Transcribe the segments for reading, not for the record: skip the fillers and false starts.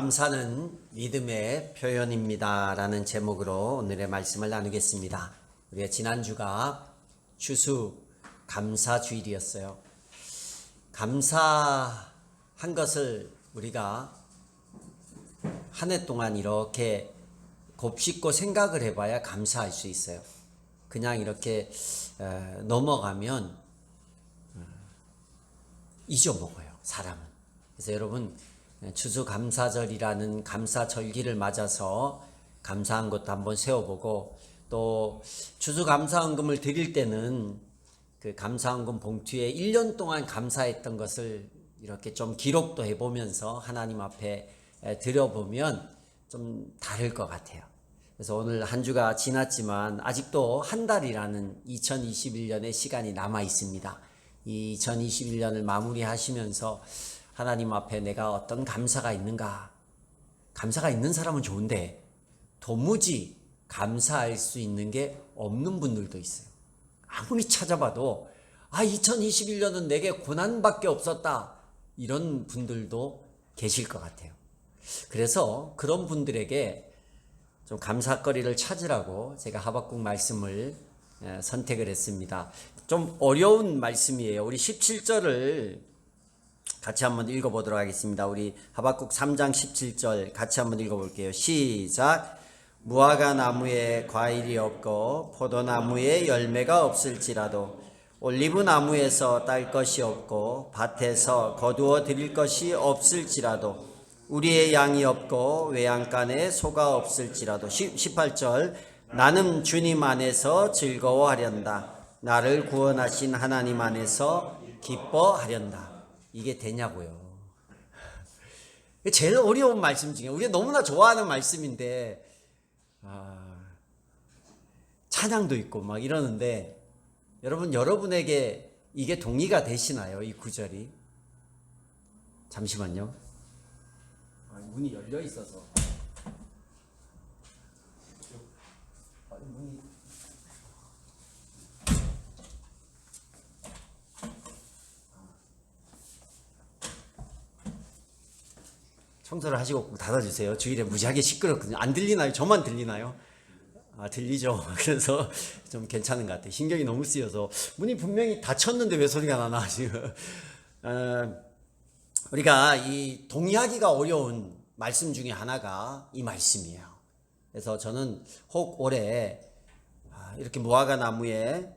감사는 믿음의 표현입니다 라는 제목으로 오늘의 말씀을 나누겠습니다. 우리가 지난주가 추수감사주일이었어요. 감사한 것을 우리가 한 해 동안 이렇게 곱씹고 생각을 해봐야 감사할 수 있어요. 그냥 이렇게 넘어가면 잊어먹어요, 사람은. 그래서 여러분, 추수감사절이라는 감사절기를 맞아서 감사한 것도 한번 세워보고, 또 추수감사헌금을 드릴 때는 그 감사헌금 봉투에 1년 동안 감사했던 것을 이렇게 좀 기록도 해보면서 하나님 앞에 드려보면 좀 다를 것 같아요. 그래서 오늘 한 주가 지났지만 아직도 한 달이라는 2021년의 시간이 남아 있습니다. 이 2021년을 마무리하시면서 하나님 앞에 내가 어떤 감사가 있는가? 감사가 있는 사람은 좋은데 도무지 감사할 수 있는 게 없는 분들도 있어요. 아무리 찾아봐도 2021년은 내게 고난밖에 없었다, 이런 분들도 계실 것 같아요. 그래서 그런 분들에게 좀 감사거리를 찾으라고 제가 하박국 말씀을 선택을 했습니다. 좀 어려운 말씀이에요. 우리 17절을 같이 한번 읽어보도록 하겠습니다. 우리 하박국 3장 17절 같이 한번 읽어볼게요. 시작. 무화과 나무에 과일이 없고 포도나무에 열매가 없을지라도 올리브 나무에서 딸 것이 없고 밭에서 거두어 드릴 것이 없을지라도 우리의 양이 없고 외양간에 소가 없을지라도 18절. 나는 주님 안에서 즐거워하련다. 나를 구원하신 하나님 안에서 기뻐하련다. 이게 되냐고요. 제일 어려운 말씀 중에, 우리가 너무나 좋아하는 말씀인데 찬양도 있고 막 이러는데, 여러분에게 이게 동의가 되시나요? 이 구절이? 잠시만요. 문이 열려 있어서. 문이. 청소를 하시고 꼭 닫아주세요. 주일에 무지하게 시끄럽거든요. 안 들리나요? 저만 들리나요? 들리죠. 그래서 좀 괜찮은 것 같아요. 신경이 너무 쓰여서. 문이 분명히 닫혔는데 왜 소리가 나나 지금. 우리가 이 동의하기가 어려운 말씀 중에 하나가 이 말씀이에요. 그래서 저는 혹 올해 이렇게 무화과 나무에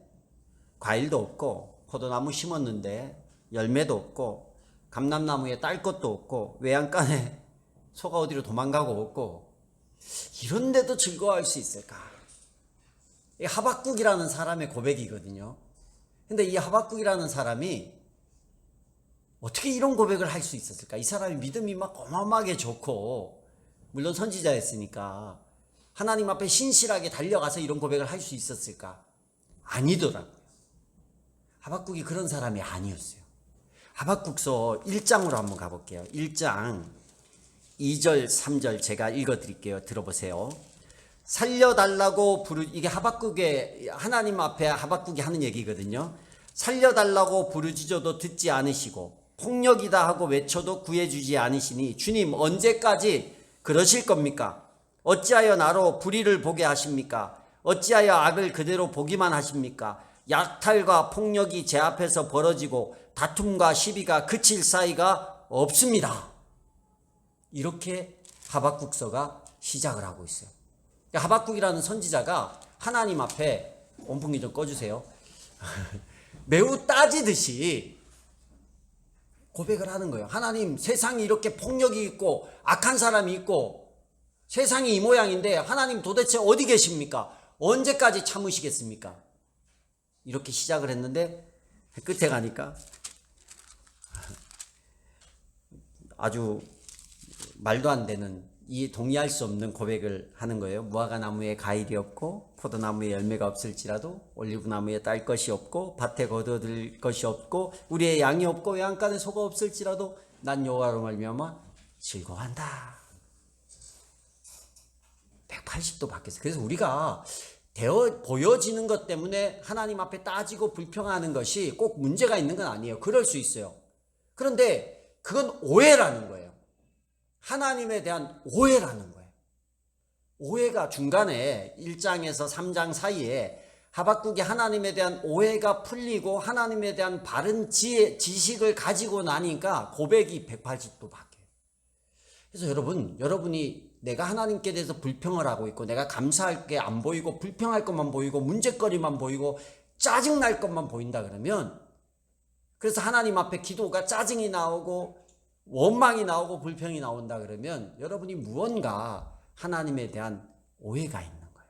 과일도 없고 포도나무 심었는데 열매도 없고 감람나무에 딸 것도 없고 외양간에 소가 어디로 도망가고 없고 이런데도 즐거워할 수 있을까? 이 하박국이라는 사람의 고백이거든요. 근데 이 하박국이라는 사람이 어떻게 이런 고백을 할 수 있었을까? 이 사람이 믿음이 막 어마어마하게 좋고, 물론 선지자였으니까 하나님 앞에 신실하게 달려가서 이런 고백을 할 수 있었을까? 아니더라고요. 하박국이 그런 사람이 아니었어요. 하박국서 1장으로 한번 가볼게요. 1장 2절 3절 제가 읽어드릴게요. 들어보세요. 살려달라고 이게 하박국의, 하나님 앞에 하박국이 하는 얘기거든요. 살려달라고 부르짖어도 듣지 않으시고 폭력이다 하고 외쳐도 구해주지 않으시니 주님 언제까지 그러실 겁니까? 어찌하여 나로 불의를 보게 하십니까? 어찌하여 악을 그대로 보기만 하십니까? 약탈과 폭력이 제 앞에서 벌어지고 다툼과 시비가 그칠 사이가 없습니다. 이렇게 하박국서가 시작을 하고 있어요. 하박국이라는 선지자가 하나님 앞에, 온풍기 좀 꺼주세요. 매우 따지듯이 고백을 하는 거예요. 하나님, 세상이 이렇게 폭력이 있고 악한 사람이 있고 세상이 이 모양인데 하나님 도대체 어디 계십니까? 언제까지 참으시겠습니까? 이렇게 시작을 했는데 끝에 가니까 아주 말도 안 되는, 동의할 수 없는 고백을 하는 거예요. 무화과 나무에 과일이 없고 포도나무에 열매가 없을지라도 올리브 나무에 딸 것이 없고 밭에 거두어들 것이 없고 우리의 양이 없고 외양간에 소가 없을지라도 난 여호와로 말미암아 즐거워한다. 180도 바뀌었어요. 그래서 우리가 보여지는 것 때문에 하나님 앞에 따지고 불평하는 것이 꼭 문제가 있는 건 아니에요. 그럴 수 있어요. 그런데 그건 오해라는 거예요. 하나님에 대한 오해라는 거예요. 오해가 중간에 1장에서 3장 사이에 하박국이 하나님에 대한 오해가 풀리고 하나님에 대한 바른 지식을 가지고 나니까 고백이 180도 바뀌어요. 그래서 여러분이 내가 하나님께 대해서 불평을 하고 있고 내가 감사할 게 안 보이고 불평할 것만 보이고 문제거리만 보이고 짜증날 것만 보인다 그러면, 그래서 하나님 앞에 기도가 짜증이 나오고 원망이 나오고 불평이 나온다 그러면 여러분이 무언가 하나님에 대한 오해가 있는 거예요.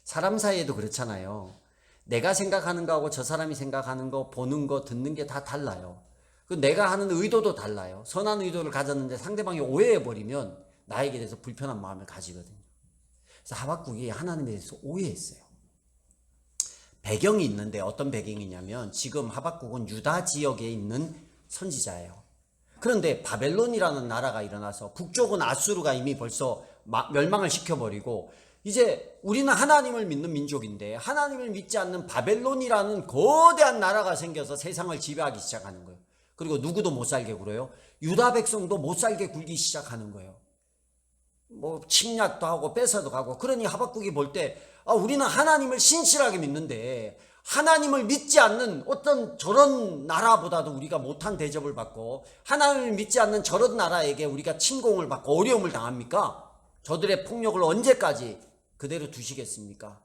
사람 사이에도 그렇잖아요. 내가 생각하는 거하고 저 사람이 생각하는 거, 보는 거, 듣는 게 다 달라요. 내가 하는 의도도 달라요. 선한 의도를 가졌는데 상대방이 오해해버리면 나에게 대해서 불편한 마음을 가지거든요. 그래서 하박국이 하나님에 대해서 오해했어요. 배경이 있는데 어떤 배경이냐면 지금 하박국은 유다 지역에 있는 선지자예요. 그런데 바벨론이라는 나라가 일어나서 북쪽은 아수르가 이미 벌써 멸망을 시켜버리고 이제 우리는 하나님을 믿는 민족인데 하나님을 믿지 않는 바벨론이라는 거대한 나라가 생겨서 세상을 지배하기 시작하는 거예요. 그리고 누구도 못 살게 굴어요. 유다 백성도 못 살게 굴기 시작하는 거예요. 뭐 침략도 하고 뺏어도 가고. 그러니 하박국이 볼 때 우리는 하나님을 신실하게 믿는데 하나님을 믿지 않는 어떤 저런 나라보다도 우리가 못한 대접을 받고 하나님을 믿지 않는 저런 나라에게 우리가 침공을 받고 어려움을 당합니까? 저들의 폭력을 언제까지 그대로 두시겠습니까?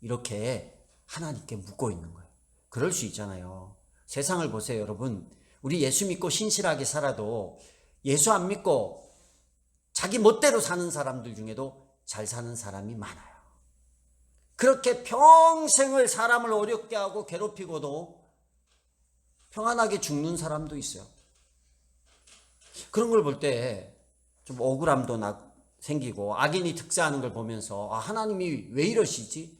이렇게 하나님께 묻고 있는 거예요. 그럴 수 있잖아요. 세상을 보세요, 여러분. 우리 예수 믿고 신실하게 살아도 예수 안 믿고 자기 멋대로 사는 사람들 중에도 잘 사는 사람이 많아요. 그렇게 평생을 사람을 어렵게 하고 괴롭히고도 평안하게 죽는 사람도 있어요. 그런 걸 볼 때 좀 억울함도 생기고 악인이 득세하는 걸 보면서 하나님이 왜 이러시지?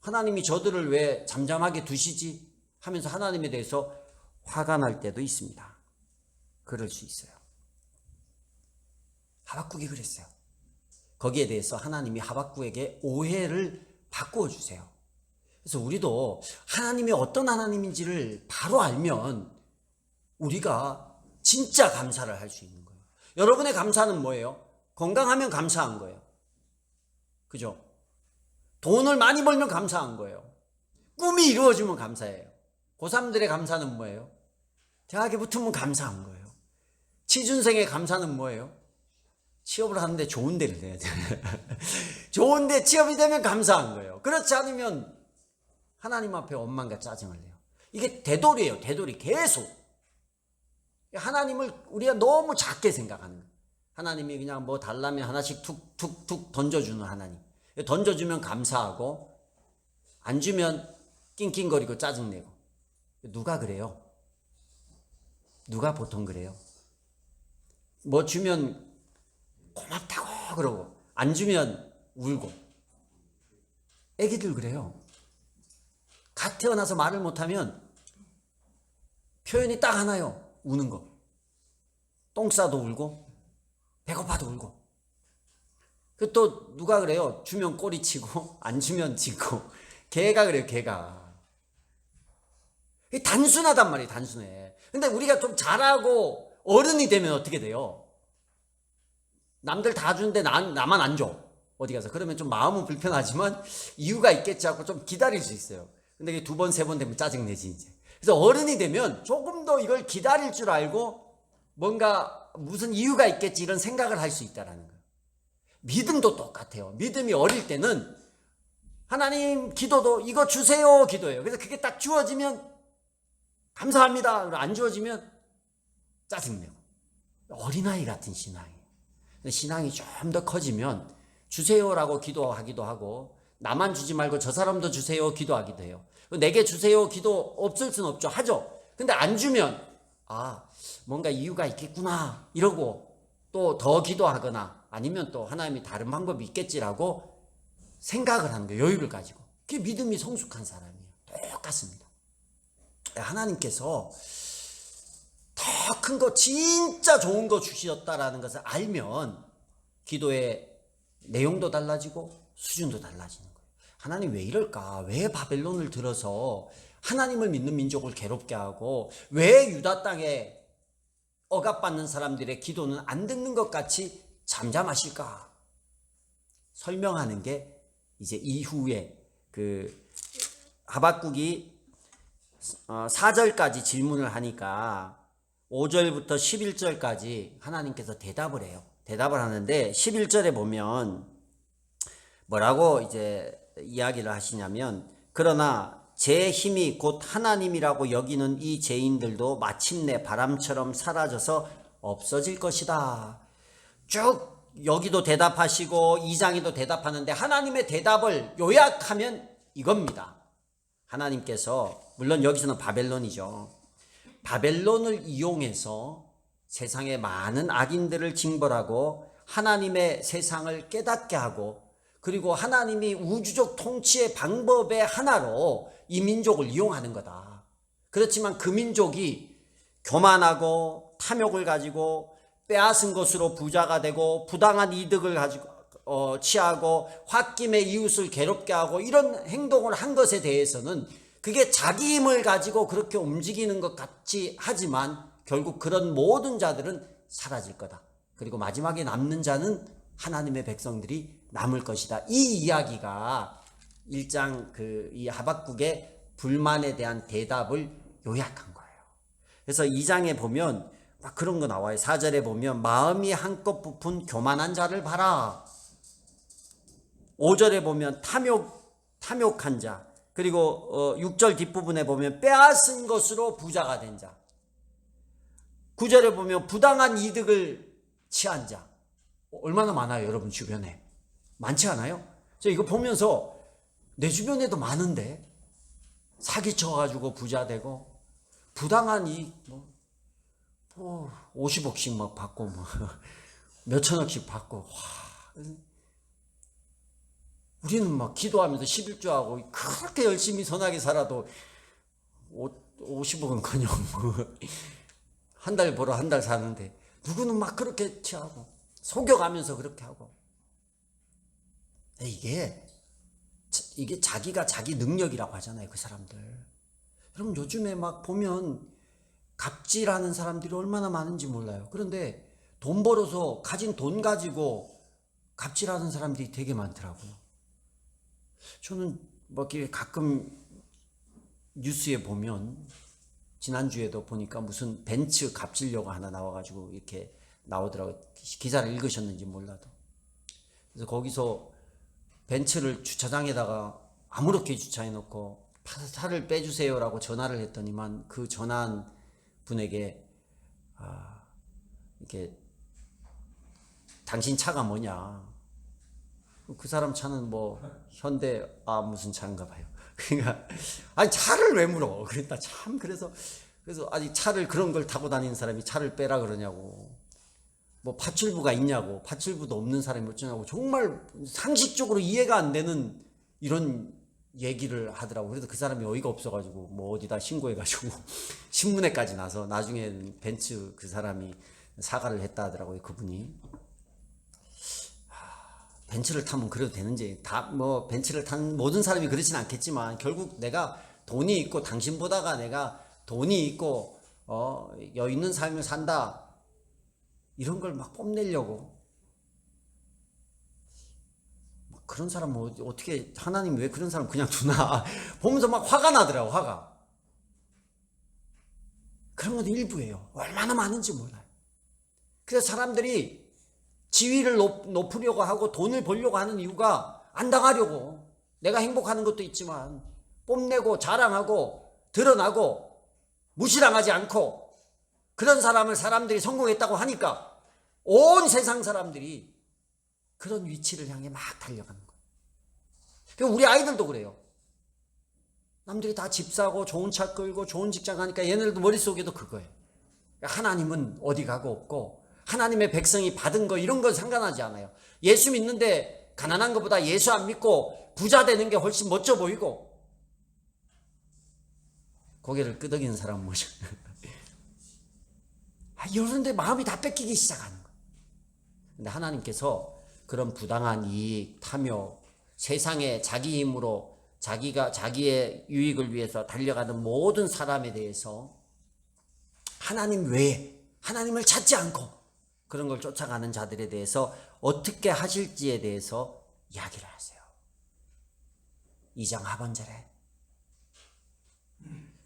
하나님이 저들을 왜 잠잠하게 두시지? 하면서 하나님에 대해서 화가 날 때도 있습니다. 그럴 수 있어요. 하박국이 그랬어요. 거기에 대해서 하나님이 하박국에게 오해를 바꾸어 주세요. 그래서 우리도 하나님이 어떤 하나님인지를 바로 알면 우리가 진짜 감사를 할 수 있는 거예요. 여러분의 감사는 뭐예요? 건강하면 감사한 거예요. 그죠? 돈을 많이 벌면 감사한 거예요. 꿈이 이루어지면 감사해요. 고3들의 감사는 뭐예요? 대학에 붙으면 감사한 거예요. 취준생의 감사는 뭐예요? 취업을 하는데 좋은 데를 내야 돼요. 좋은데 취업이 되면 감사한 거예요. 그렇지 않으면 하나님 앞에 원망과 짜증을 내요. 이게 되돌이에요. 되돌이 계속. 하나님을 우리가 너무 작게 생각하는 거예요. 하나님이 그냥 뭐 달라면 하나씩 툭툭툭 던져주는 하나님. 던져주면 감사하고 안 주면 낑낑거리고 짜증내고. 누가 그래요? 누가 보통 그래요? 뭐 주면 고맙다고 그러고 안 주면 울고. 애기들 그래요. 갓 태어나서 말을 못하면 표현이 딱 하나요. 우는 거. 똥 싸도 울고 배고파도 울고. 그 또 누가 그래요? 주면 꼬리치고 안 주면 짖고. 개가 그래요. 개가. 단순하단 말이에요. 단순해. 근데 우리가 좀 잘하고 어른이 되면 어떻게 돼요? 남들 다 주는데 나만 안 줘. 어디 가서. 그러면 좀 마음은 불편하지만 이유가 있겠지 하고 좀 기다릴 수 있어요. 근데 이게 2번, 3번 되면 짜증내지 이제. 그래서 어른이 되면 조금 더 이걸 기다릴 줄 알고 뭔가 무슨 이유가 있겠지 이런 생각을 할 수 있다는 거예요. 믿음도 똑같아요. 믿음이 어릴 때는 하나님 기도도 이거 주세요 기도예요. 그래서 그게 딱 주어지면 감사합니다. 안 주어지면 짜증내고. 어린아이 같은 신앙이에요. 신앙이 좀 더 커지면 주세요라고 기도하기도 하고 나만 주지 말고 저 사람도 주세요 기도하기도 해요. 내게 주세요 기도 없을 순 없죠. 하죠. 근데 안 주면 뭔가 이유가 있겠구나 이러고 또 더 기도하거나 아니면 또 하나님이 다른 방법이 있겠지라고 생각을 하는 거예요. 여유를 가지고. 그게 믿음이 성숙한 사람이에요. 똑같습니다. 하나님께서 더 큰 거 진짜 좋은 거 주셨다라는 것을 알면 기도의 내용도 달라지고 수준도 달라지는 거예요. 하나님 왜 이럴까? 왜 바벨론을 들어서 하나님을 믿는 민족을 괴롭게 하고 왜 유다 땅에 억압받는 사람들의 기도는 안 듣는 것 같이 잠잠하실까? 설명하는 게 이제 이후에 그 하박국이 4절까지 질문을 하니까 5절부터 11절까지 하나님께서 대답을 해요. 대답을 하는데 11절에 보면 뭐라고 이제 이야기를 하시냐면, 그러나 제 힘이 곧 하나님이라고 여기는 이 죄인들도 마침내 바람처럼 사라져서 없어질 것이다. 쭉 여기도 대답하시고 2장에도 대답하는데 하나님의 대답을 요약하면 이겁니다. 하나님께서, 물론 여기서는 바벨론이죠. 바벨론을 이용해서 세상의 많은 악인들을 징벌하고 하나님의 세상을 깨닫게 하고, 그리고 하나님이 우주적 통치의 방법의 하나로 이 민족을 이용하는 거다. 그렇지만 그 민족이 교만하고 탐욕을 가지고 빼앗은 것으로 부자가 되고 부당한 이득을 가지고 취하고 홧김에 이웃을 괴롭게 하고 이런 행동을 한 것에 대해서는 그게 자기 힘을 가지고 그렇게 움직이는 것 같이 하지만 결국 그런 모든 자들은 사라질 거다. 그리고 마지막에 남는 자는 하나님의 백성들이 남을 것이다. 이 이야기가 1장 이 하박국의 불만에 대한 대답을 요약한 거예요. 그래서 2장에 보면 막 그런 거 나와요. 4절에 보면 마음이 한껏 부푼 교만한 자를 봐라. 5절에 보면 탐욕한 자, 그리고 6절 뒷부분에 보면 빼앗은 것으로 부자가 된 자, 9절에 보면 부당한 이득을 취한 자. 얼마나 많아요, 여러분 주변에? 많지 않아요? 저 이거 보면서 내 주변에도 많은데, 사기쳐가지고 부자 되고 부당한 이익 50억씩 막 받고 몇천억씩 받고, 와, 우리는 막 기도하면서 11조하고 그렇게 열심히 선하게 살아도 50억은커녕 한 달 벌어 한 달 사는데, 누구는 막 그렇게 취하고 속여가면서 그렇게 하고. 이게 자기가 자기 능력이라고 하잖아요, 그 사람들. 여러분 요즘에 막 보면 갑질하는 사람들이 얼마나 많은지 몰라요. 그런데 돈 벌어서 가진 돈 가지고 갑질하는 사람들이 되게 많더라고요. 저는 뭐 가끔 뉴스에 보면, 지난주에도 보니까 무슨 벤츠 갑질료가 하나 나와가지고 이렇게 나오더라고요. 기사를 읽으셨는지 몰라도. 그래서 거기서 벤츠를 주차장에다가 아무렇게 주차해놓고 차를 빼주세요라고 전화를 했더니만 그 전화한 분에게 이렇게 당신 차가 뭐냐? 그 사람 차는 뭐 현대 무슨 차인가 봐요. 그러니까 아니 차를 왜 물어? 그랬다 참. 그래서 아니 차를 그런 걸 타고 다니는 사람이 차를 빼라 그러냐고. 뭐 파출부가 있냐고. 파출부도 없는 사람이 어쩌냐고. 정말 상식적으로 이해가 안 되는 이런 얘기를 하더라고. 그래서 그 사람이 어이가 없어가지고 뭐 어디다 신고해가지고 신문에까지 나서 나중에 벤츠 그 사람이 사과를 했다 하더라고요, 그분이. 벤츠를 타면 그래도 되는지, 다 뭐 벤츠를 탄 모든 사람이 그렇진 않겠지만 결국 내가 돈이 있고 당신보다가 내가 돈이 있고 여유 있는 삶을 산다, 이런 걸 막 뽐내려고. 그런 사람 어떻게, 하나님 왜 그런 사람 그냥 두나 보면서 막 화가 나더라고, 화가. 그런 것도 일부예요. 얼마나 많은지 몰라요. 그래서 사람들이 지위를 높으려고 하고 돈을 벌려고 하는 이유가 안 당하려고. 내가 행복하는 것도 있지만 뽐내고 자랑하고 드러나고 무시당하지 않고, 그런 사람들이 성공했다고 하니까 온 세상 사람들이 그런 위치를 향해 막 달려가는 거예요. 우리 아이들도 그래요. 남들이 다 집 사고 좋은 차 끌고 좋은 직장 가니까 얘네들도 머릿속에도 그거예요. 하나님은 어디 가고 없고, 하나님의 백성이 받은 거 이런 건 상관하지 않아요. 예수 믿는데 가난한 것보다 예수 안 믿고 부자 되는 게 훨씬 멋져 보이고. 고개를 끄덕이는 사람은 뭐죠? 이런데 마음이 다 뺏기기 시작하는 거예요. 근데 하나님께서 그런 부당한 이익, 탐욕, 세상에 자기 힘으로 자기의 유익을 위해서 달려가는 모든 사람에 대해서 하나님 외에 하나님을 찾지 않고 그런 걸 쫓아가는 자들에 대해서 어떻게 하실지에 대해서 이야기를 하세요. 2장 하반절에.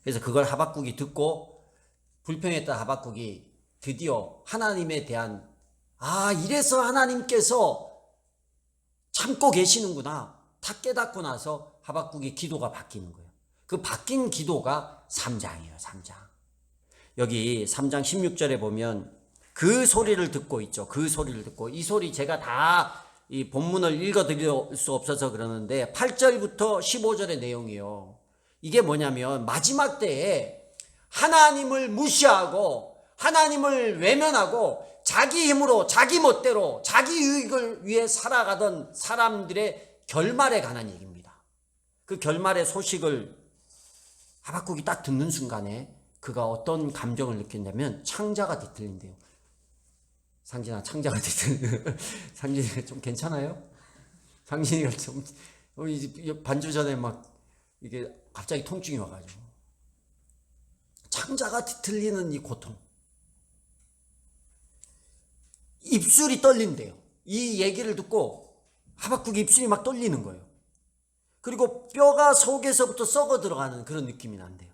그래서 그걸 하박국이 듣고 불평했던 하박국이 드디어 하나님에 대한 이래서 하나님께서 참고 계시는구나 다 깨닫고 나서 하박국의 기도가 바뀌는 거예요. 그 바뀐 기도가 3장이에요. 3장. 여기 3장 16절에 보면 그 소리를 듣고 있죠. 그 소리를 듣고, 이 소리 제가 다 이 본문을 읽어드릴 수 없어서 그러는데 8절부터 15절의 내용이에요. 이게 뭐냐면 마지막 때에 하나님을 무시하고 하나님을 외면하고 자기 힘으로 자기 멋대로 자기 유익을 위해 살아가던 사람들의 결말에 관한 얘기입니다. 그 결말의 소식을 하박국이 딱 듣는 순간에 그가 어떤 감정을 느꼈냐면 창자가 뒤틀린대요. 상진아, 창자가 뒤틀린. 상진이가 좀 괜찮아요? 상진이가 좀 반주 전에 막 이게 갑자기 통증이 와가지고 창자가 뒤틀리는 이 고통, 입술이 떨린대요. 이 얘기를 듣고 하박국의 입술이 막 떨리는 거예요. 그리고 뼈가 속에서부터 썩어 들어가는 그런 느낌이 난대요.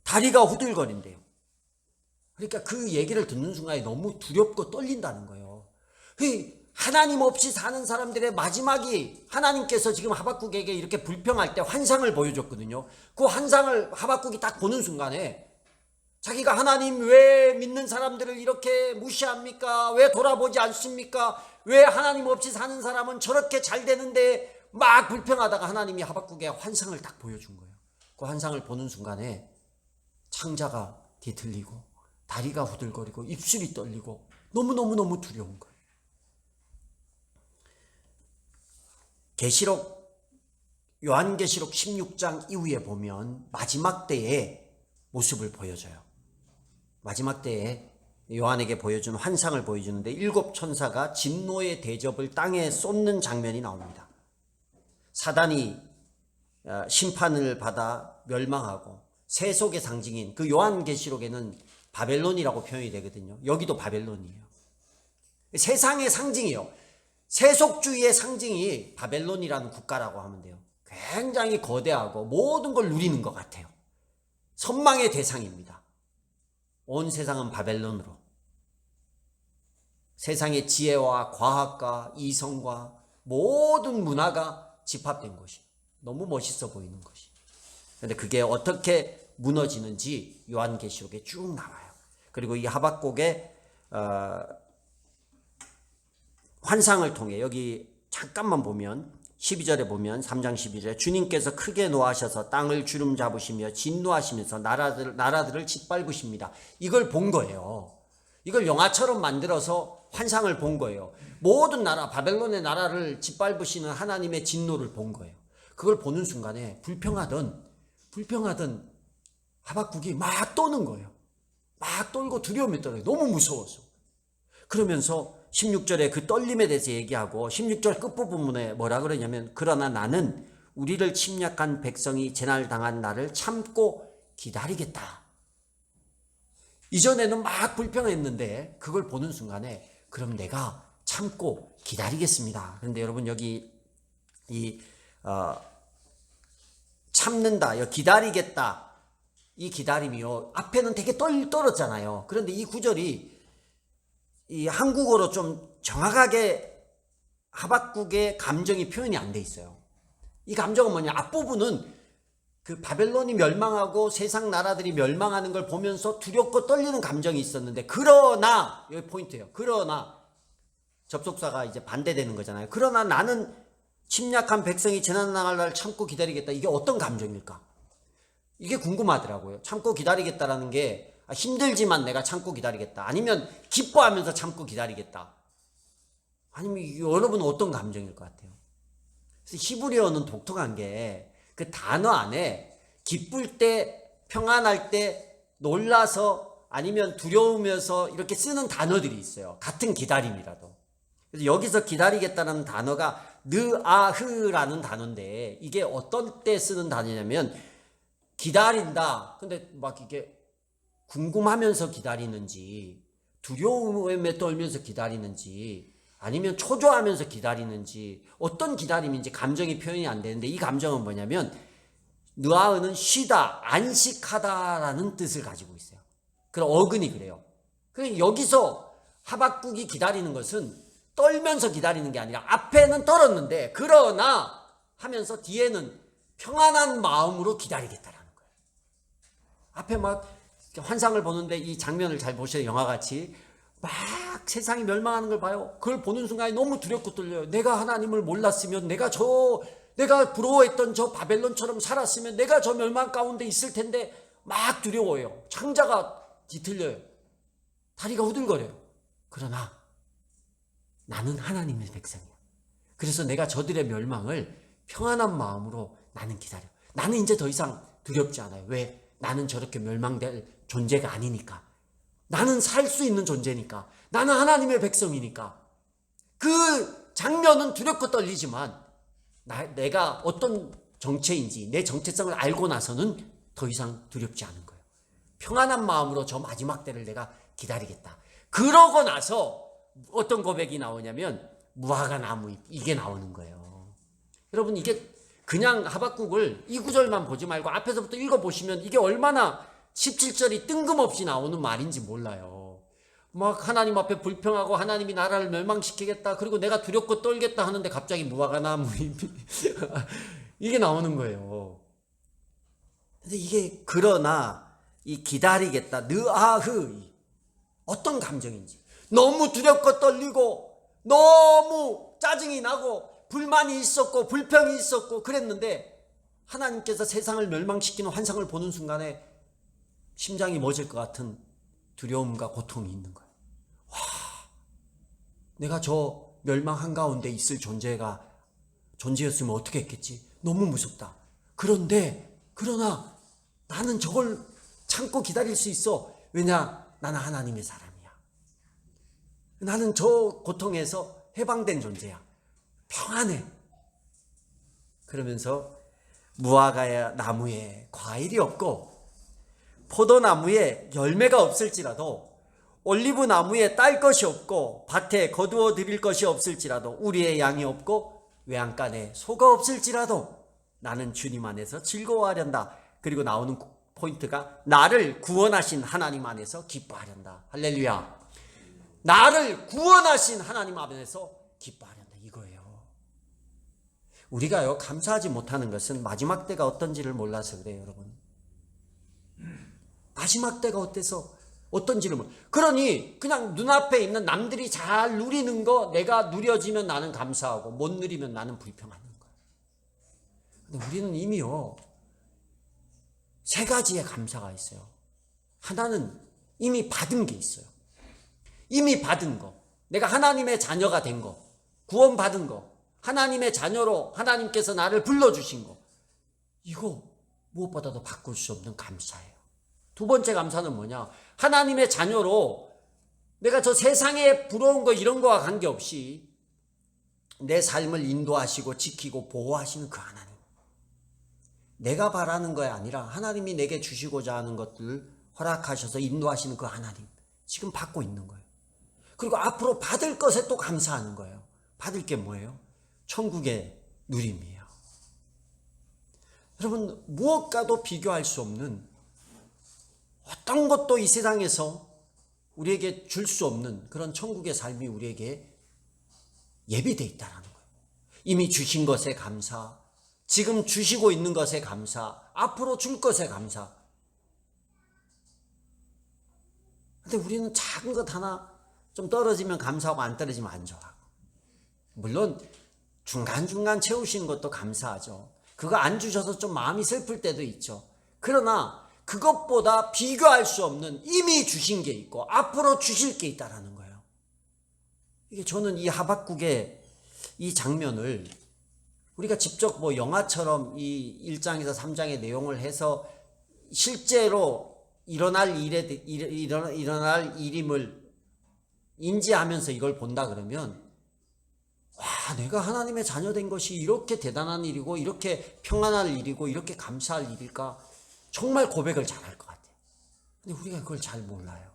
다리가 후들거린대요. 그러니까 그 얘기를 듣는 순간에 너무 두렵고 떨린다는 거예요. 하나님 없이 사는 사람들의 마지막이 하나님께서 지금 하박국에게 이렇게 불평할 때 환상을 보여줬거든요. 그 환상을 하박국이 딱 보는 순간에 자기가 하나님 왜 믿는 사람들을 이렇게 무시합니까? 왜 돌아보지 않습니까? 왜 하나님 없이 사는 사람은 저렇게 잘 되는데 막 불평하다가 하나님이 하박국의 환상을 딱 보여준 거예요. 그 환상을 보는 순간에 창자가 뒤틀리고 다리가 후들거리고 입술이 떨리고 너무너무너무 두려운 거예요. 요한계시록 16장 이후에 보면 마지막 때의 모습을 보여줘요. 마지막 때에 요한에게 보여준 환상을 보여주는데 7 천사가 진노의 대접을 땅에 쏟는 장면이 나옵니다. 사단이 심판을 받아 멸망하고 세속의 상징인 그 요한계시록에는 바벨론이라고 표현이 되거든요. 여기도 바벨론이에요. 세상의 상징이에요. 세속주의의 상징이 바벨론이라는 국가라고 하면 돼요. 굉장히 거대하고 모든 걸 누리는 것 같아요. 선망의 대상입니다. 온 세상은 바벨론으로. 세상의 지혜와 과학과 이성과 모든 문화가 집합된 곳이 너무 멋있어 보이는 것이. 그런데 그게 어떻게 무너지는지 요한계시록에 쭉 나와요. 그리고 이 하박국의 환상을 통해 여기 잠깐만 보면 12절에 보면 3장 12절에 주님께서 크게 노하셔서 땅을 주름 잡으시며 진노하시면서 나라들을 짓밟으십니다. 이걸 본 거예요. 이걸 영화처럼 만들어서 환상을 본 거예요. 모든 나라, 바벨론의 나라를 짓밟으시는 하나님의 진노를 본 거예요. 그걸 보는 순간에 불평하던 하박국이 막 떠는 거예요. 막 떨고 두려움에 떨어요. 너무 무서워서. 그러면서 16절에 그 떨림에 대해서 얘기하고 16절 끝부분에 뭐라 그러냐면 그러나 나는 우리를 침략한 백성이 재난당한 날을 참고 기다리겠다. 이전에는 막 불평했는데 그걸 보는 순간에 그럼 내가 참고 기다리겠습니다. 그런데 여러분 여기 참는다, 기다리겠다, 이 기다림이요 앞에는 되게 떨었잖아요. 그런데 이 구절이 이 한국어로 좀 정확하게 하박국의 감정이 표현이 안 돼 있어요. 이 감정은 뭐냐? 앞부분은 그 바벨론이 멸망하고 세상 나라들이 멸망하는 걸 보면서 두렵고 떨리는 감정이 있었는데, 그러나 여기 포인트예요. 그러나 접속사가 이제 반대되는 거잖아요. 그러나 나는 침략한 백성이 재난당할 날 참고 기다리겠다. 이게 어떤 감정일까? 이게 궁금하더라고요. 참고 기다리겠다라는 게 힘들지만 내가 참고 기다리겠다, 아니면 기뻐하면서 참고 기다리겠다, 아니면 여러분은 어떤 감정일 것 같아요? 그래서 히브리어는 독특한 게 그 단어 안에 기쁠 때, 평안할 때, 놀라서, 아니면 두려우면서 이렇게 쓰는 단어들이 있어요. 같은 기다림이라도. 그래서 여기서 기다리겠다는 단어가 느아흐라는 단어인데, 이게 어떤 때 쓰는 단어냐면 기다린다. 근데 막 이게 궁금하면서 기다리는지, 두려움에 떨면서 기다리는지 아니면 초조하면서 기다리는지 어떤 기다림인지 감정이 표현이 안 되는데 이 감정은 뭐냐면 느아흐는 쉬다, 안식하다라는 뜻을 가지고 있어요. 그럼 어근이 그래요. 그러니까 여기서 하박국이 기다리는 것은 떨면서 기다리는 게 아니라 앞에는 떨었는데 그러나 하면서 뒤에는 평안한 마음으로 기다리겠다라는 거예요. 앞에 막 환상을 보는데 이 장면을 잘 보셔요. 영화같이 막 세상이 멸망하는 걸 봐요. 그걸 보는 순간에 너무 두렵고 떨려요. 내가 하나님을 몰랐으면 내가 부러워했던 저 바벨론처럼 살았으면 내가 저 멸망 가운데 있을 텐데 막 두려워요. 창자가 뒤틀려요. 다리가 후들거려요. 그러나 나는 하나님의 백성이야. 그래서 내가 저들의 멸망을 평안한 마음으로 나는 기다려. 나는 이제 더 이상 두렵지 않아요. 왜? 나는 저렇게 멸망될 존재가 아니니까. 나는 살 수 있는 존재니까. 나는 하나님의 백성이니까. 그 장면은 두렵고 떨리지만 내가 어떤 정체인지 내 정체성을 알고 나서는 더 이상 두렵지 않은 거예요. 평안한 마음으로 저 마지막 때를 내가 기다리겠다. 그러고 나서 어떤 고백이 나오냐면 무화과 나무 잎 이게 나오는 거예요. 여러분 이게 그냥 하박국을 이 구절만 보지 말고 앞에서부터 읽어보시면 이게 얼마나 17절이 뜬금없이 나오는 말인지 몰라요. 막 하나님 앞에 불평하고 하나님이 나라를 멸망시키겠다. 그리고 내가 두렵고 떨겠다 하는데 갑자기 무화과 나무 잎이 이게 나오는 거예요. 근데 이게 그러나 이 기다리겠다. 느아흐 어떤 감정인지 너무 두렵고 떨리고 너무 짜증이 나고 불만이 있었고 불평이 있었고 그랬는데 하나님께서 세상을 멸망시키는 환상을 보는 순간에 심장이 멎을 것 같은 두려움과 고통이 있는 거예요. 와, 내가 저 멸망 한가운데 있을 존재였으면 어떻게 했겠지? 너무 무섭다. 그러나 나는 저걸 참고 기다릴 수 있어. 왜냐? 나는 하나님의 사람이야. 나는 저 고통에서 해방된 존재야. 평안해. 그러면서 무화과 나무에 과일이 없고 포도나무에 열매가 없을지라도 올리브 나무에 딸 것이 없고 밭에 거두어 드릴 것이 없을지라도 우리의 양이 없고 외양간에 소가 없을지라도 나는 주님 안에서 즐거워하련다. 그리고 나오는 포인트가 나를 구원하신 하나님 안에서 기뻐하련다. 할렐루야. 나를 구원하신 하나님 안에서 기뻐하련다. 이거예요. 우리가요 감사하지 못하는 것은 마지막 때가 어떤지를 몰라서 그래요. 여러분 마지막 때가 어떤지를 몰라. 그러니 그냥 눈앞에 있는 남들이 잘 누리는 거 내가 누려지면 나는 감사하고 못 누리면 나는 불평하는 거야. 근데 우리는 이미요 세 가지의 감사가 있어요. 하나는 이미 받은 게 있어요. 이미 받은 거. 내가 하나님의 자녀가 된 거. 구원받은 거. 하나님의 자녀로 하나님께서 나를 불러주신 거. 이거 무엇보다도 바꿀 수 없는 감사예요. 두 번째 감사는 뭐냐? 하나님의 자녀로 내가 저 세상에 부러운 거 이런 거와 관계없이 내 삶을 인도하시고 지키고 보호하시는 그 하나님. 내가 바라는 거 아니라 하나님이 내게 주시고자 하는 것들을 허락하셔서 인도하시는 그 하나님. 지금 받고 있는 거예요. 그리고 앞으로 받을 것에 또 감사하는 거예요. 받을 게 뭐예요? 천국의 누림이에요. 여러분 무엇과도 비교할 수 없는 어떤 것도 이 세상에서 우리에게 줄 수 없는 그런 천국의 삶이 우리에게 예비되어 있다는 거예요. 이미 주신 것에 감사, 지금 주시고 있는 것에 감사, 앞으로 줄 것에 감사. 근데 우리는 작은 것 하나 좀 떨어지면 감사하고 안 떨어지면 안 좋아하고. 물론 중간중간 채우시는 것도 감사하죠. 그거 안 주셔서 좀 마음이 슬플 때도 있죠. 그러나 그것보다 비교할 수 없는 이미 주신 게 있고 앞으로 주실 게 있다는 거예요. 이게 저는 이 하박국의 이 장면을 우리가 직접 뭐 영화처럼 이 1장에서 3장의 내용을 해서 실제로 일어날 일임을 인지하면서 이걸 본다 그러면 와, 내가 하나님의 자녀 된 것이 이렇게 대단한 일이고 이렇게 평안할 일이고 이렇게 감사할 일일까? 정말 고백을 잘할 것 같아요. 근데 우리가 그걸 잘 몰라요.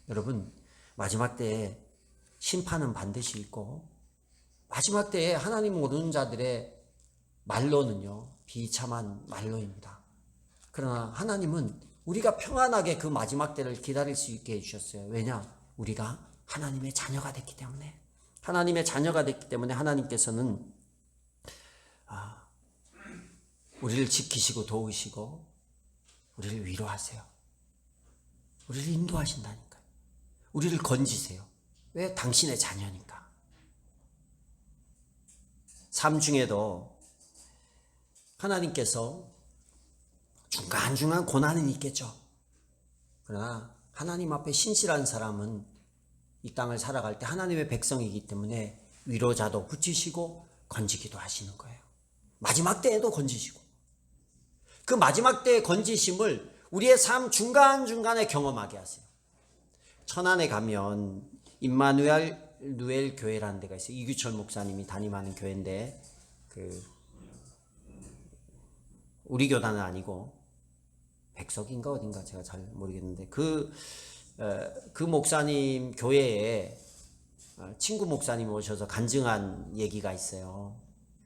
여러분, 마지막 때에 심판은 반드시 있고 마지막 때에 하나님 모르는 자들의 말로는요 비참한 말로입니다. 그러나 하나님은 우리가 평안하게 그 마지막 때를 기다릴 수 있게 해주셨어요. 왜냐? 우리가 하나님의 자녀가 됐기 때문에. 하나님의 자녀가 됐기 때문에 하나님께서는 우리를 지키시고 도우시고 우리를 위로하세요. 우리를 인도하신다니까요. 우리를 건지세요. 왜? 당신의 자녀니까. 삶 중에도 하나님께서 중간중간 고난은 있겠죠. 그러나 하나님 앞에 신실한 사람은 이 땅을 살아갈 때 하나님의 백성이기 때문에 위로자도 붙이시고 건지기도 하시는 거예요. 마지막 때에도 건지시고 그 마지막 때의 건지심을 우리의 삶 중간중간에 경험하게 하세요. 천안에 가면 임마누엘 교회라는 데가 있어요. 이규철 목사님이 담임하는 교회인데 우리 교단은 아니고 백석인가 어딘가 제가 잘 모르겠는데 그 목사님 교회에 친구 목사님 오셔서 간증한 얘기가 있어요.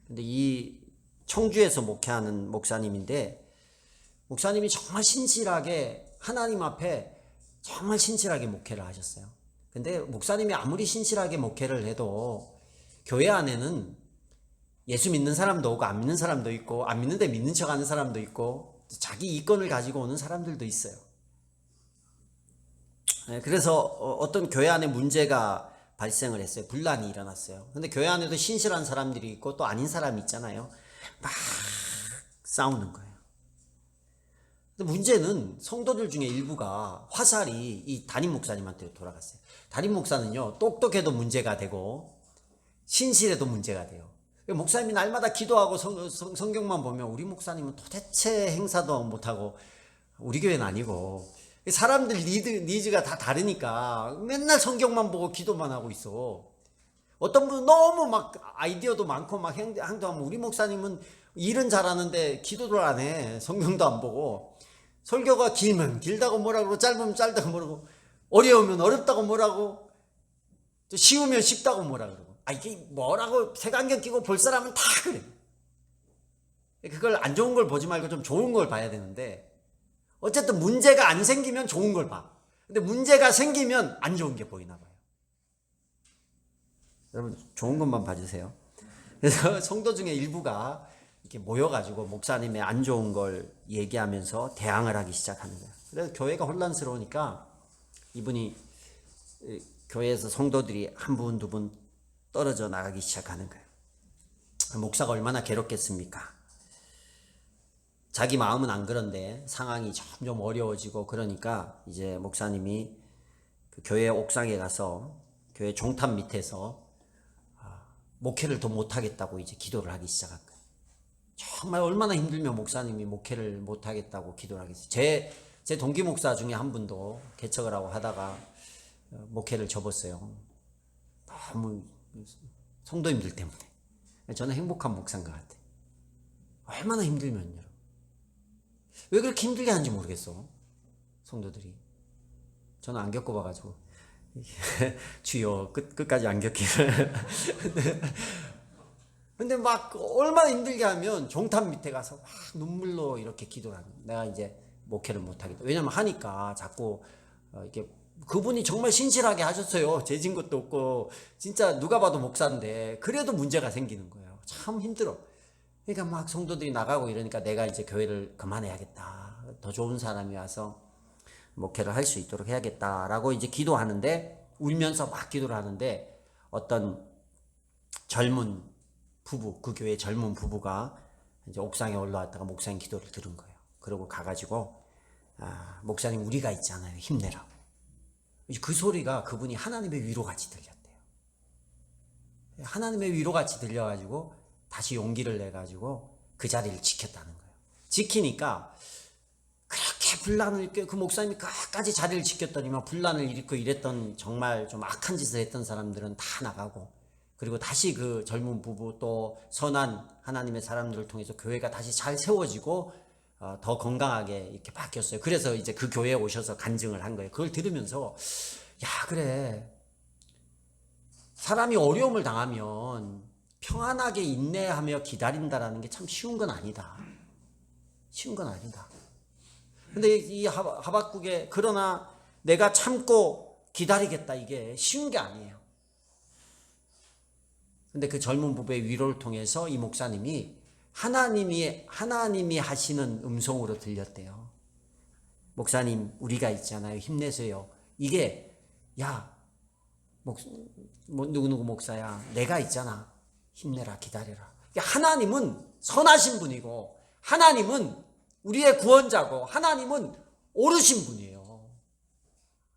근데 이 청주에서 목회하는 목사님인데 목사님이 정말 신실하게 하나님 앞에 정말 신실하게 목회를 하셨어요. 근데 목사님이 아무리 신실하게 목회를 해도 교회 안에는 예수 믿는 사람도 오고 안 믿는 사람도 있고 안 믿는데 믿는 척 하는 사람도 있고 자기 이권을 가지고 오는 사람들도 있어요. 그래서 어떤 교회 안에 문제가 발생을 했어요. 분란이 일어났어요. 근데 교회 안에도 신실한 사람들이 있고 또 아닌 사람이 있잖아요. 막 싸우는 거예요. 근데 문제는 성도들 중에 일부가 화살이 이 담임 목사님한테 돌아갔어요. 담임 목사는요 똑똑해도 문제가 되고 신실해도 문제가 돼요. 목사님이 날마다 기도하고 성경만 보면 우리 목사님은 도대체 행사도 못하고 우리 교회는 아니고 사람들 니즈가 다 다르니까 맨날 성경만 보고 기도만 하고 있어. 어떤 분은 너무 막 아이디어도 많고 막 행동하면 우리 목사님은 일은 잘하는데 기도를 안 해. 성경도 안 보고 설교가 길면 길다고 뭐라 그러고 짧으면 짧다고 뭐라고 어려우면 어렵다고 뭐라고 또 쉬우면 쉽다고 뭐라 그러고 이게 뭐라고 색안경 끼고 볼 사람은 다 그래. 그걸 안 좋은 걸 보지 말고 좀 좋은 걸 봐야 되는데 어쨌든 문제가 안 생기면 좋은 걸 봐. 근데 문제가 생기면 안 좋은 게 보이나 봐요. 여러분 좋은 것만 봐주세요. 그래서 성도 중에 일부가 이렇게 모여가지고 목사님의 안 좋은 걸 얘기하면서 대항을 하기 시작하는 거예요. 그래서 교회가 혼란스러우니까 이분이 교회에서 성도들이 한 분, 두 분 떨어져 나가기 시작하는 거예요. 목사가 얼마나 괴롭겠습니까? 자기 마음은 안 그런데 상황이 점점 어려워지고 그러니까 이제 목사님이 그 교회 옥상에 가서 교회 종탑 밑에서 목회를 더 못하겠다고 이제 기도를 하기 시작한 거예요. 정말 얼마나 힘들면 목사님이 목회를 못하겠다고 기도를 하겠어요. 제 동기 목사 중에 한 분도 개척을 하고 하다가 목회를 접었어요. 너무 성도님들 때문에. 저는 행복한 목사인 것 같아요. 얼마나 힘들면요. 왜 그렇게 힘들게 하는지 모르겠어. 성도들이. 저는 안 겪어봐가지고. 주여 끝까지 안 겪기를. 근데 막 얼마나 힘들게 하면 종탑 밑에 가서 막 눈물로 이렇게 기도를 하는 거예요. 내가 이제 목회를 못하겠다. 왜냐면 하니까 자꾸 이렇게 그분이 정말 신실하게 하셨어요. 재진 것도 없고 진짜 누가 봐도 목사인데 그래도 문제가 생기는 거예요. 참 힘들어. 그러니까 막 성도들이 나가고 이러니까 내가 이제 교회를 그만해야겠다. 더 좋은 사람이 와서 목회를 할 수 있도록 해야겠다라고 이제 기도하는데 울면서 막 기도를 하는데 어떤 젊은 부부, 그 교회 젊은 부부가 이제 옥상에 올라왔다가 목사님 기도를 들은 거예요. 그러고 가가지고 목사님 우리가 있잖아요. 힘내라고. 그 소리가 그분이 하나님의 위로같이 들렸대요. 하나님의 위로같이 들려가지고 다시 용기를 내가지고 그 자리를 지켰다는 거예요. 지키니까 그렇게 분란을 그 목사님이 끝까지 자리를 지켰더니만 분란을 일으키고 이랬던 정말 좀 악한 짓을 했던 사람들은 다 나가고 그리고 다시 그 젊은 부부 또 선한 하나님의 사람들을 통해서 교회가 다시 잘 세워지고 더 건강하게 이렇게 바뀌었어요. 그래서 이제 그 교회에 오셔서 간증을 한 거예요. 그걸 들으면서 야, 그래. 사람이 어려움을 당하면 평안하게 인내하며 기다린다라는 게 참 쉬운 건 아니다. 쉬운 건 아니다. 근데 이 하박국의 그러나 내가 참고 기다리겠다, 이게 쉬운 게 아니에요. 근데 그 젊은 부부의 위로를 통해서 이 목사님이 하나님이 하시는 음성으로 들렸대요. 목사님, 우리가 있잖아요. 힘내세요. 이게, 야, 누구누구 목사야. 내가 있잖아. 힘내라, 기다려라. 하나님은 선하신 분이고, 하나님은 우리의 구원자고, 하나님은 옳으신 분이에요.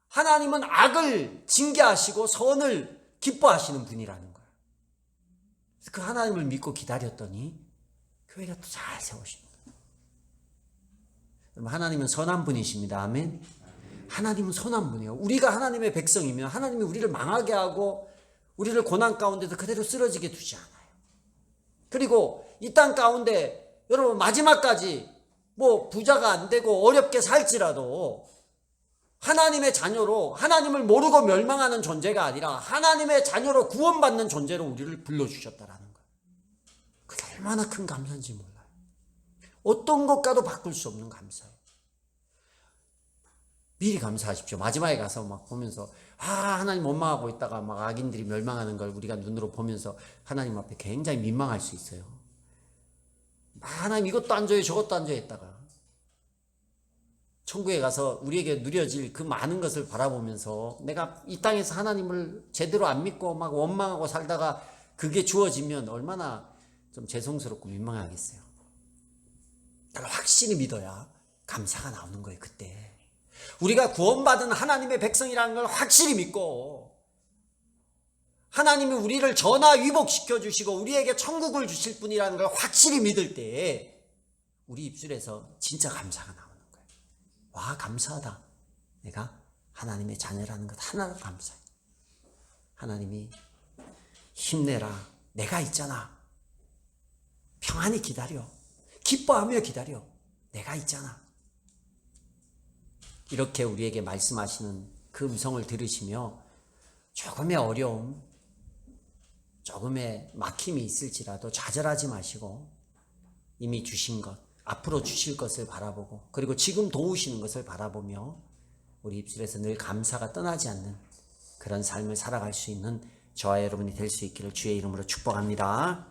하나님은 악을 징계하시고 선을 기뻐하시는 분이라는 거예요. 그 하나님을 믿고 기다렸더니 교회가 또 잘 세우십니다. 하나님은 선한 분이십니다. 아멘. 하나님은 선한 분이에요. 우리가 하나님의 백성이면 하나님이 우리를 망하게 하고 우리를 고난 가운데서 그대로 쓰러지게 두지 않아요. 그리고 이 땅 가운데 여러분 마지막까지 부자가 안 되고 어렵게 살지라도 하나님의 자녀로 하나님을 모르고 멸망하는 존재가 아니라 하나님의 자녀로 구원받는 존재로 우리를 불러주셨다라는 거예요. 그게 얼마나 큰 감사인지 몰라요. 어떤 것과도 바꿀 수 없는 감사예요. 미리 감사하십시오. 마지막에 가서 막 보면서 하나님 원망하고 있다가 막 악인들이 멸망하는 걸 우리가 눈으로 보면서 하나님 앞에 굉장히 민망할 수 있어요. 하나님 이것도 안 줘요, 저것도 안 줘요 했다가 천국에 가서 우리에게 누려질 그 많은 것을 바라보면서 내가 이 땅에서 하나님을 제대로 안 믿고 막 원망하고 살다가 그게 주어지면 얼마나 좀 죄송스럽고 민망하겠어요. 나를 확실히 믿어야 감사가 나오는 거예요. 그때 우리가 구원받은 하나님의 백성이라는 걸 확실히 믿고 하나님이 우리를 전화 위복시켜 주시고 우리에게 천국을 주실 분이라는 걸 확실히 믿을 때 우리 입술에서 진짜 감사가 나오는 거예요. 와, 감사하다. 내가 하나님의 자녀라는 것 하나로 감사해. 하나님이 힘내라. 내가 있잖아. 평안히 기다려. 기뻐하며 기다려. 내가 있잖아. 이렇게 우리에게 말씀하시는 그 음성을 들으시며 조금의 어려움, 조금의 막힘이 있을지라도 좌절하지 마시고 이미 주신 것, 앞으로 주실 것을 바라보고 그리고 지금 도우시는 것을 바라보며 우리 입술에서 늘 감사가 떠나지 않는 그런 삶을 살아갈 수 있는 저와 여러분이 될 수 있기를 주의 이름으로 축복합니다.